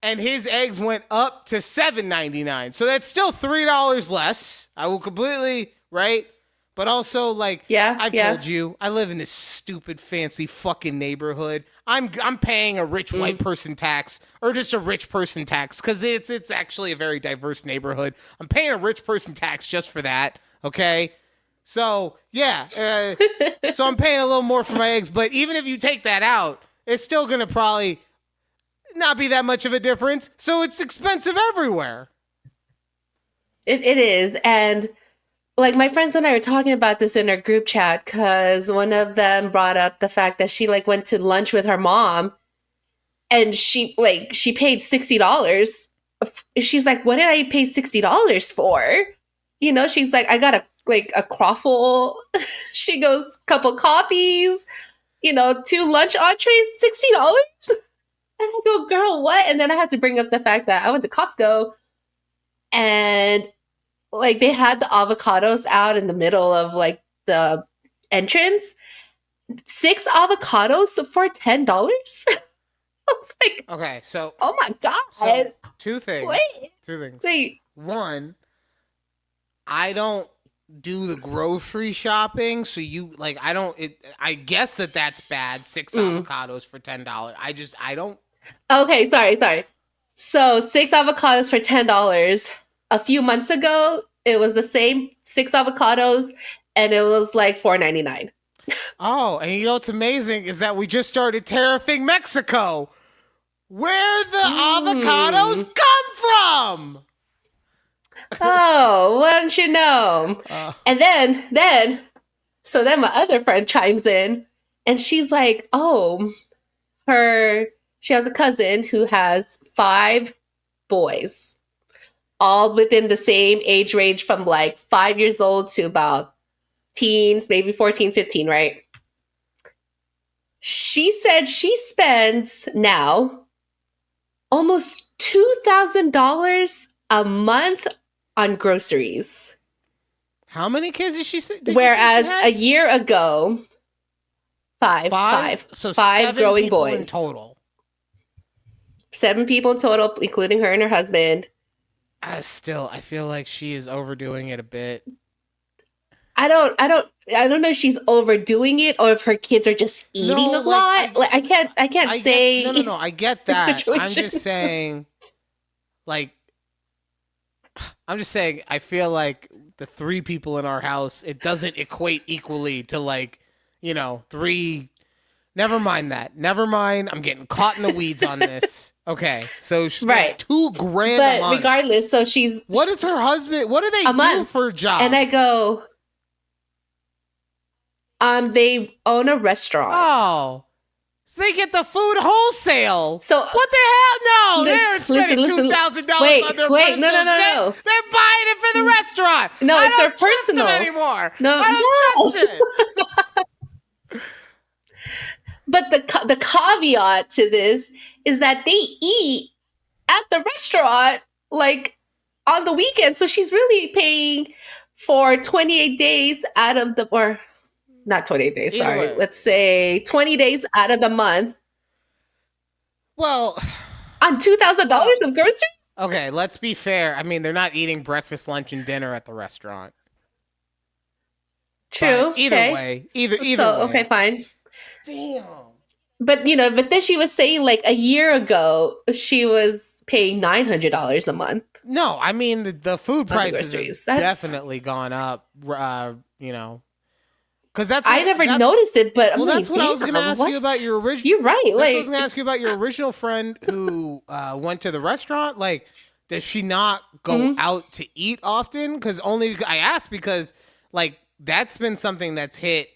and his eggs went up to $7.99. So that's still $3 less. I will completely, right? But also, like, Yeah, I've yeah. told you, I live in this stupid, fancy fucking neighborhood. I'm paying a rich white person tax, or just a rich person tax, because it's actually a very diverse neighborhood. I'm paying a rich person tax just for that, okay? So, yeah. So I'm paying a little more for my eggs, but even if you take that out, it's still going to probably not be that much of a difference. So it's expensive everywhere. It is. And like my friends and I were talking about this in our group chat because one of them brought up the fact that she like went to lunch with her mom and she paid $60. She's like, what did I pay $60 for? You know, she's like, I got a croffle. She goes, couple coffees, 2 lunch entrees, $60. And I go, girl, what? And then I had to bring up the fact that I went to Costco and like they had the avocados out in the middle of like the entrance. 6 avocados for $10. I was like, okay, so oh my god! So, two things. Wait. One, I don't do the grocery shopping, so I guess that's bad. 6 avocados for $10. I don't. Okay, sorry. So 6 avocados for $10. A few months ago, it was the same 6 avocados, and it was like $4.99. Oh, and you know what's amazing is that we just started tariffing Mexico. Where the avocados come from? Oh, why don't you know? And then my other friend chimes in, and she's like, "Oh, she has a cousin who has 5 boys, all within the same age range from like 5 years old to about teens, maybe 14, 15, right?" She said she spends now almost $2,000 a month on groceries. How many kids did she say? Whereas a year ago, 5. So 5 7 growing people boys in total. 7 people in total, including her and her husband. Still, I feel like she is overdoing it a bit. I don't know if she's overdoing it or if her kids are just eating a lot. I can't say. No. I get that. Situation. I'm just saying, I feel like the 3 people in our house, it doesn't equate equally to 3. Never mind that. Never mind. I'm getting caught in the weeds on this. Okay, so she's right. $2,000 a But month. regardless, so she's. What is her husband? What do they do for jobs? And I go. They own a restaurant. Oh. So they get the food wholesale. So what the hell? No, they're spending $2,000 on their personal no. They're buying it for the restaurant. No, I it's don't their personal trust them anymore. No, I don't trust it. But the caveat to this is that they eat at the restaurant like on the weekend. So she's really paying for 28 days out of the, or not 28 days, sorry. Let's say 20 days out of the month. Well, on $2,000 of groceries? Okay, let's be fair. I mean, they're not eating breakfast, lunch, and dinner at the restaurant. True. But either way. Either way. Okay, fine. Damn. But then she was saying like a year ago, she was paying $900 a month. No, I mean, the food prices have definitely gone up, because I never noticed it, but that's what I was going to ask you about your original. You're right. That's what I was going to ask you about your original friend who went to the restaurant. Like, does she not go out to eat often? I asked because that's been something that's hit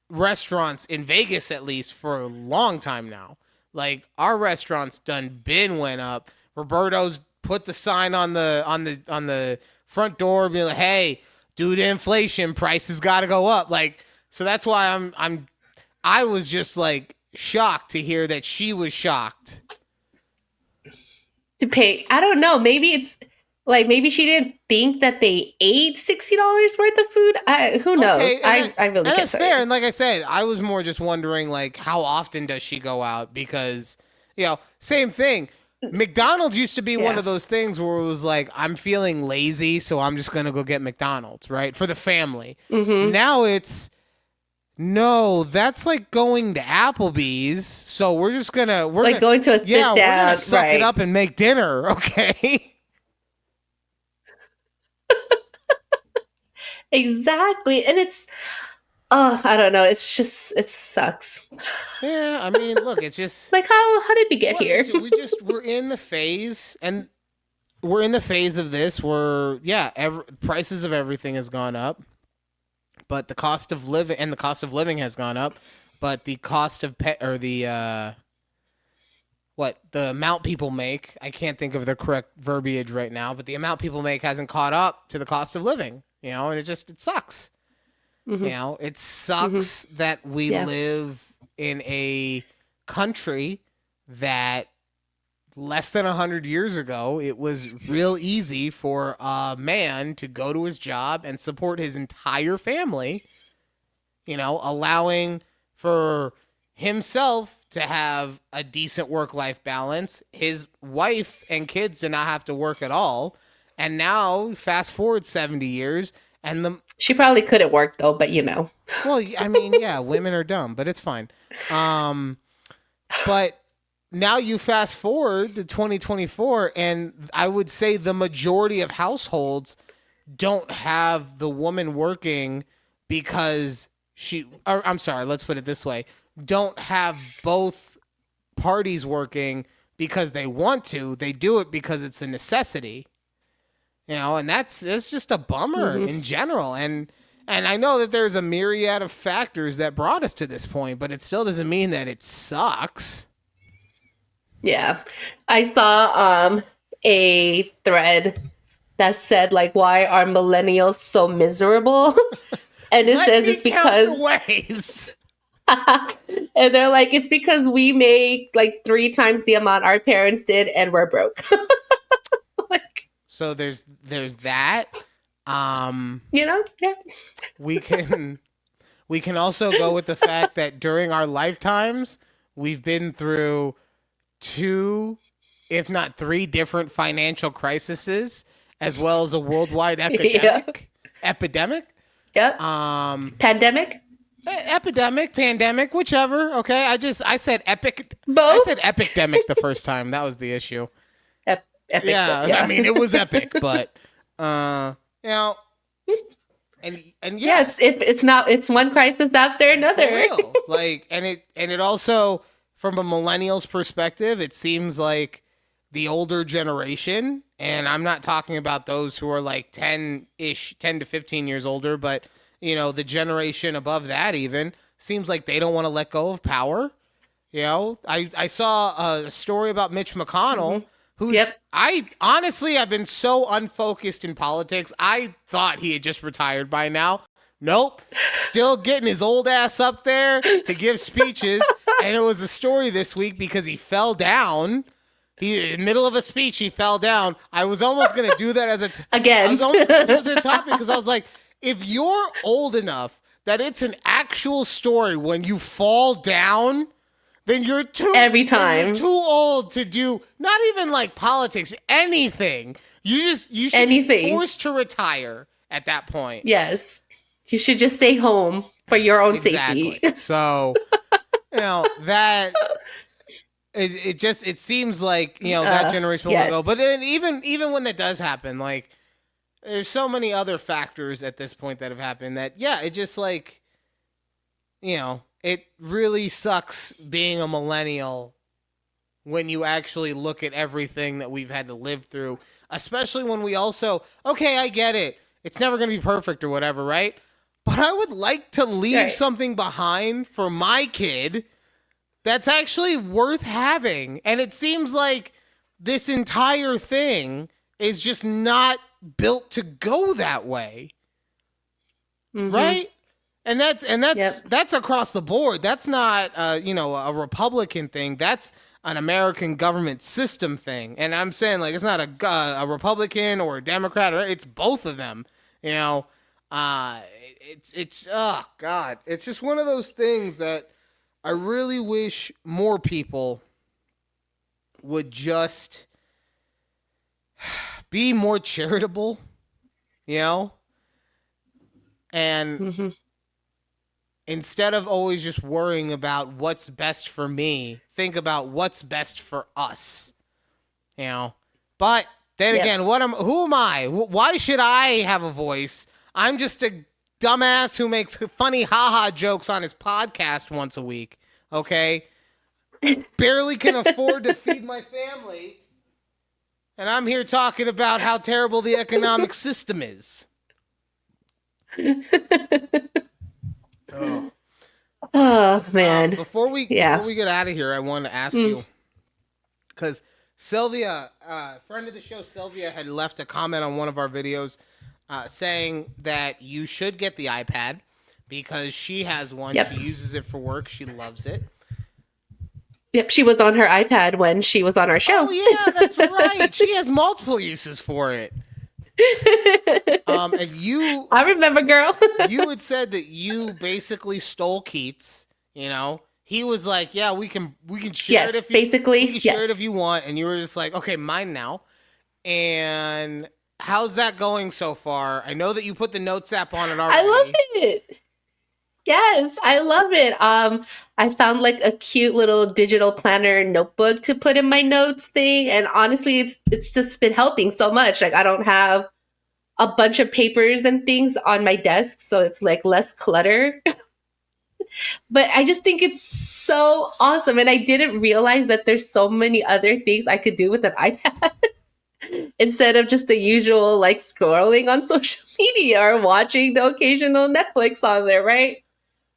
restaurants in Vegas at least for a long time now. Like, our restaurants been went up. Roberto's put the sign on the front door being like, hey, due to inflation, prices got to go up. Like, so that's why I was just shocked to hear that she was shocked to pay. I don't know. Maybe it's maybe she didn't think that they ate $60 worth of food. Who knows? Okay, I really can't that's say. fair. And like I said, I was more just wondering how often does she go out? Because same thing. McDonald's used to be one of those things where it was like, I'm feeling lazy, so I'm just going to go get McDonald's, right? For the family. Mm-hmm. Now it's, no, that's like going to Applebee's. So we're just going to, going to a sit down. We're going to suck it up and make dinner. Okay. Exactly. And it's, I don't know. It's just, it sucks. Yeah. I mean, look, it's just like, how did we get here? We're in the phase, and we're in the phase of this where, prices of everything has gone up, but the cost of living has gone up, but the cost of the amount people make, I can't think of the correct verbiage right now, but the amount people make hasn't caught up to the cost of living, and it sucks. Mm-hmm. It sucks that we live in a country that less than 100 years ago, it was real easy for a man to go to his job and support his entire family, allowing for himself to have a decent work-life balance, his wife and kids to not have to work at all. And now, fast forward 70 years, and she probably couldn't work though, but Well, I mean, women are dumb, but it's fine. But now you fast forward to 2024, and I would say the majority of households don't have the woman working because let's put it this way. Don't have both parties working because they want to. They do it because it's a necessity. And it's just a bummer in general. And I know that there's a myriad of factors that brought us to this point, but it still doesn't mean that it sucks. Yeah. I saw a thread that said, like, why are millennials so miserable? And it says it's because ways. And they're like, it's because we make like 3 times the amount our parents did and we're broke. So there's that. Yeah. We can also go with the fact that during our lifetimes, we've been through 2, if not 3 different financial crises, as well as a worldwide epidemic. Yep. Pandemic, whichever. Okay. I said epic. Both? I said epidemic the first time. That was the issue. Epic. Yeah. I mean, it was epic, but and it's one crisis after another. For real. Like, and it also, from a millennial's perspective, it seems like the older generation, and I'm not talking about those who are like 10 to 15 years older, but the generation above that even, seems like they don't want to let go of power. I saw a story about Mitch McConnell, who's, I've been so unfocused in politics. I thought he had just retired by now. Nope. Still getting his old ass up there to give speeches. And it was a story this week because he fell down. In the middle of a speech, he fell down. I was almost going to do that as again. I was almost going to do it as a topic because I was like, if you're old enough that it's an actual story when you fall down, then you're too old to do not even like politics, anything. You should be forced to retire at that point. Yes. You should just stay home for your own safety. So, that it seems like, that generation will go. But then even when that does happen, like, there's so many other factors at this point that have happened that, it just like, it really sucks being a millennial when you actually look at everything that we've had to live through, especially when we also, okay, I get it. It's never going to be perfect or whatever, right? But I would like to leave something behind for my kid that's actually worth having. And it seems like this entire thing is just not built to go that way. Right? And that's across the board. That's not a Republican thing. That's an American government system thing. And I'm saying, like, it's not a Republican or a Democrat, or it's both of them. It's oh God, it's just one of those things that I really wish more people would just be more charitable, you know? And instead of always just worrying about what's best for me, think about what's best for us, you know? But then again, who am I? Why should I have a voice? I'm just a dumbass who makes funny haha jokes on his podcast once a week, okay? Barely can afford to feed my family. And I'm here talking about how terrible the economic system is. Oh man! Before we get out of here, I wanted to ask you, because Sylvia, friend of the show, Sylvia had left a comment on one of our videos saying that you should get the iPad because she has one. She uses it for work. She loves it. Yep, she was on her iPad when she was on our show. Oh yeah, that's right. She has multiple uses for it. And you, I remember, girl. You had said that you basically stole Keats. You know, he was like, "Yeah, we can share it if you, basically, we can share it if you want," and you were just like, "Okay, mine now." And how's that going so far? I know that you put the Notes app on it already. I love it. Yes, I love it. I found like a cute little digital planner notebook to put in my notes thing, and honestly, it's just been helping so much. Like I don't have a bunch of papers and things on my desk, so it's like less clutter. But I just think it's so awesome, and I didn't realize that there's so many other things I could do with an iPad instead of just the usual like scrolling on social media or watching the occasional Netflix on there, right?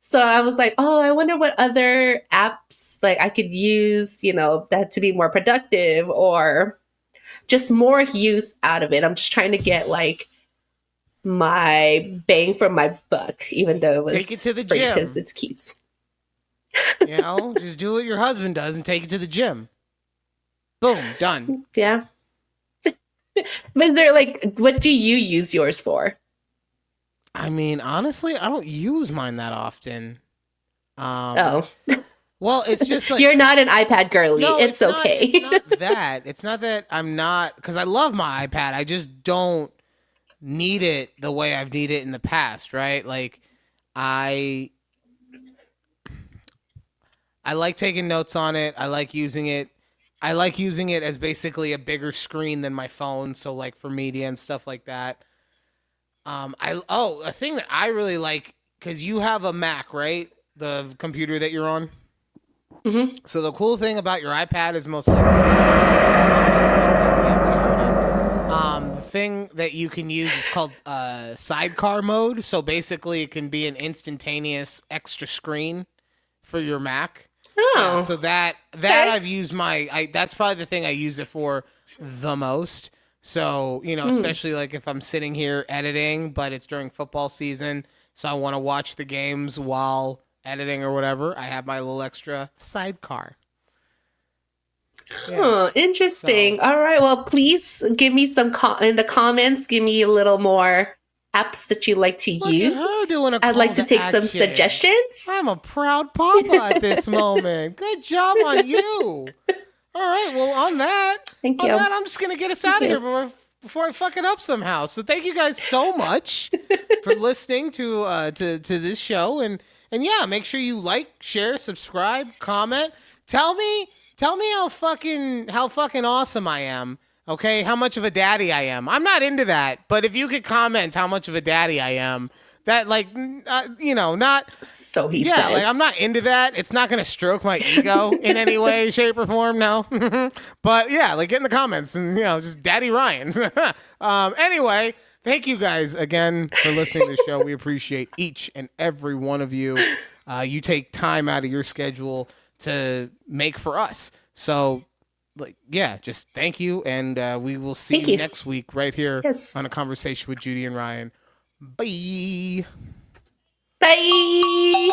So I was like, oh, I wonder what other apps like I could use, you know, that to be more productive or just more use out of it. I'm just trying to get like my bang for my buck, even though it was take it to the gym because it's Keats. You know, just do what your husband does and take it to the gym. Boom, done. Yeah. But is there like, what do you use yours for? I mean, honestly, I don't use mine that often. Oh. Well, it's just like... You're not an iPad girly. No, it's okay. It's not that. It's not that I'm not... Because I love my iPad. I just don't need it the way I've needed it in the past, right? Like, I like taking notes on it. I like using it. I like using it as basically a bigger screen than my phone. So, like, for media and stuff like that. A thing that I really like, because you have a Mac, right? The computer that you're on. Mm-hmm. So the cool thing about your iPad is most likely the thing that you can use is called sidecar mode. So basically, it can be an instantaneous extra screen for your Mac. Oh, so that okay. I've used that's probably the thing I use it for the most. So, you know, especially like if I'm sitting here editing, but it's during football season, so I want to watch the games while editing or whatever, I have my little extra sidecar. Yeah. Oh, interesting. All right. Well, please give me some in the comments. Give me a little more apps that you like to use. I'd like to take some suggestions. I'm a proud papa at this moment. Good job on you. All right, well, on that, I'm just going to get us out of here before I fuck it up somehow. So thank you guys so much for listening to this show. And yeah, make sure you like, share, subscribe, comment. Tell me how fucking awesome I am. Okay, how much of a daddy I am. I'm not into that, but if you could comment how much of a daddy I am, that like, you know, not... So he says. Like, I'm not into that. It's not going to stroke my ego in any way, shape, or form, no. But yeah, like, get in the comments and, you know, just Daddy Ryan. Anyway, thank you guys again for listening to the show. We appreciate each and every one of you. You take time out of your schedule to make for us. So, like, yeah, just thank you. And we will see you next week right here on A Conversation with Judy and Ryan. Bye. Bye.